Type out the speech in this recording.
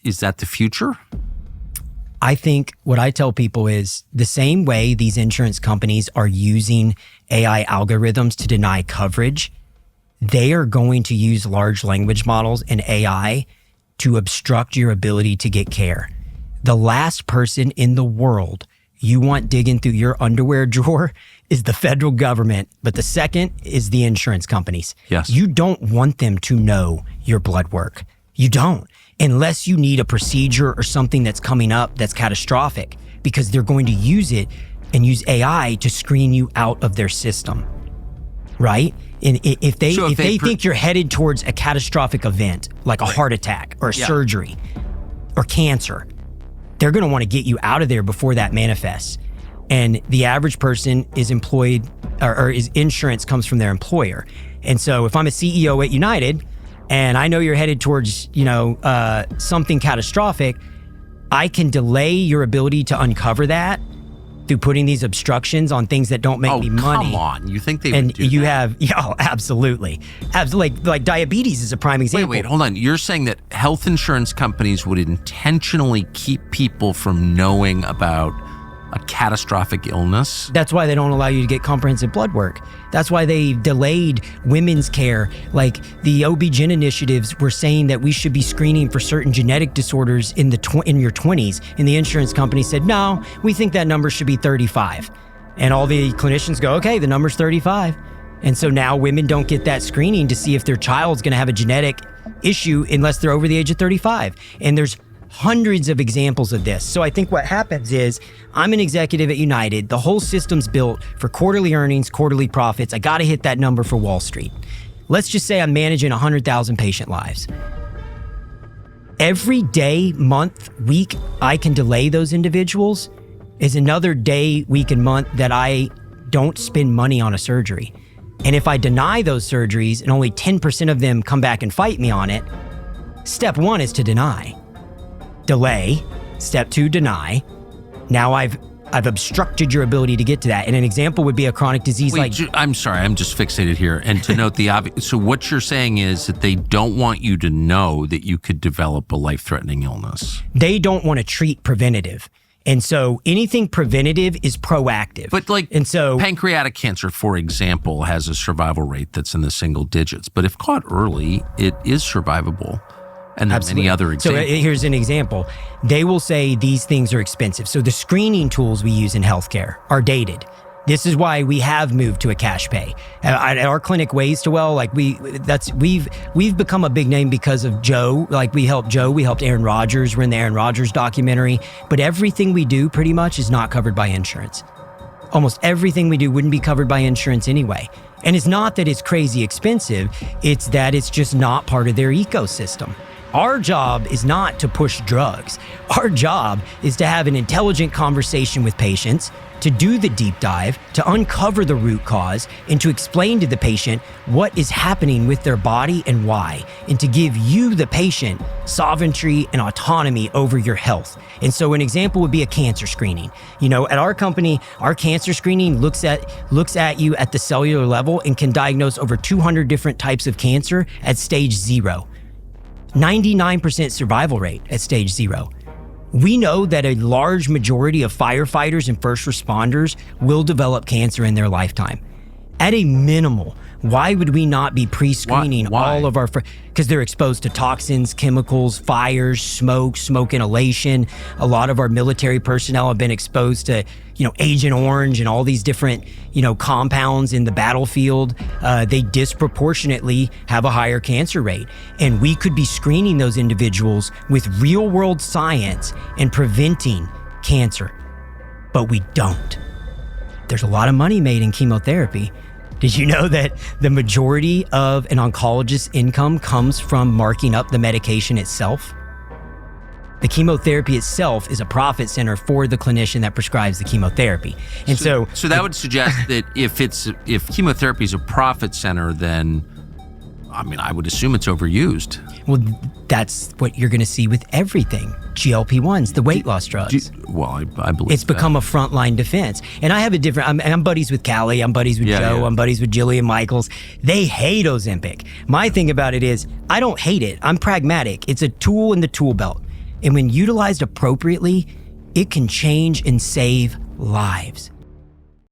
Is that the future? I think what I tell people is the same way these insurance companies are using AI algorithms to deny coverage, they are going to use large language models and AI to obstruct your ability to get care. The last person in the world you want digging through your underwear drawer is the federal government, but the second is the insurance companies. Yes. You don't want them to know your blood work. You don't, unless you need a procedure or something that's coming up that's catastrophic, because they're going to use it and use AI to screen you out of their system, right? And if they think you're headed towards a catastrophic event, like a heart attack or a surgery or cancer, they're going to want to get you out of there before that manifests. And the average person is employed, or his insurance comes from their employer. And so if I'm a CEO at United and I know you're headed towards, something catastrophic, I can delay your ability to uncover that through putting these obstructions on things that don't make me money. Come on. You think they would do that? Absolutely. Like diabetes is a prime example. Wait, hold on. You're saying that health insurance companies would intentionally keep people from knowing about a catastrophic illness? That's why they don't allow you to get comprehensive blood work. That's why they delayed women's care. Like the OB-GYN initiatives were saying that we should be screening for certain genetic disorders in your 20s. And the insurance company said, no, we think that number should be 35. And all the clinicians go, okay, the number's 35. And so now women don't get that screening to see if their child's gonna have a genetic issue unless they're over the age of 35. And there's hundreds of examples of this. So I think what happens is I'm an executive at United. The whole system's built for quarterly earnings, quarterly profits. I got to hit that number for Wall Street. Let's just say I'm managing 100,000 patient lives. Every day, month, week, I can delay those individuals is another day, week, and month that I don't spend money on a surgery. And if I deny those surgeries and only 10% of them come back and fight me on it, step one is to deny. Delay. Step two, deny. Now I've obstructed your ability to get to that. And an example would be a chronic disease I'm sorry, I'm just fixated here. And to note the obvious, so what you're saying is that they don't want you to know that you could develop a life-threatening illness. They don't want to treat preventative. And so anything preventative is proactive. But pancreatic cancer, for example, has a survival rate that's in the single digits. But if caught early, it is survivable. And there's many other examples. So here's an example. They will say these things are expensive. So the screening tools we use in healthcare are dated. This is why we have moved to a cash pay. At our clinic, Ways to Well, we've become a big name because of Joe. Like we helped Joe, we helped Aaron Rodgers. We're in the Aaron Rodgers documentary. But everything we do pretty much is not covered by insurance. Almost everything we do wouldn't be covered by insurance anyway. And it's not that it's crazy expensive. It's that it's just not part of their ecosystem. Our job is not to push drugs. Our job is to have an intelligent conversation with patients, to do the deep dive, to uncover the root cause, and to explain to the patient what is happening with their body and why, and to give you, the patient, sovereignty and autonomy over your health. And so an example would be a cancer screening. At our company, our cancer screening looks at you at the cellular level and can diagnose over 200 different types of cancer at stage 0. 99% survival rate at stage 0. We know that a large majority of firefighters and first responders will develop cancer in their lifetime. At a minimal, why would we not be pre-screening all of our... Because they're exposed to toxins, chemicals, fires, smoke inhalation. A lot of our military personnel have been exposed to, Agent Orange and all these different, compounds in the battlefield. They disproportionately have a higher cancer rate. And we could be screening those individuals with real-world science and preventing cancer. But we don't. There's a lot of money made in chemotherapy. Did you know that the majority of an oncologist's income comes from marking up the medication itself? The chemotherapy itself is a profit center for the clinician that prescribes the chemotherapy. And so that would suggest that if chemotherapy is a profit center, then I mean, I would assume it's overused. Well, that's what you're going to see with everything. GLP-1s, the weight loss drugs. I believe it's become a frontline defense. And I have a different, I'm buddies with Callie, I'm buddies with Joe, I'm buddies with Jillian Michaels. They hate Ozempic. My thing about it is, I don't hate it. I'm pragmatic. It's a tool in the tool belt. And when utilized appropriately, it can change and save lives.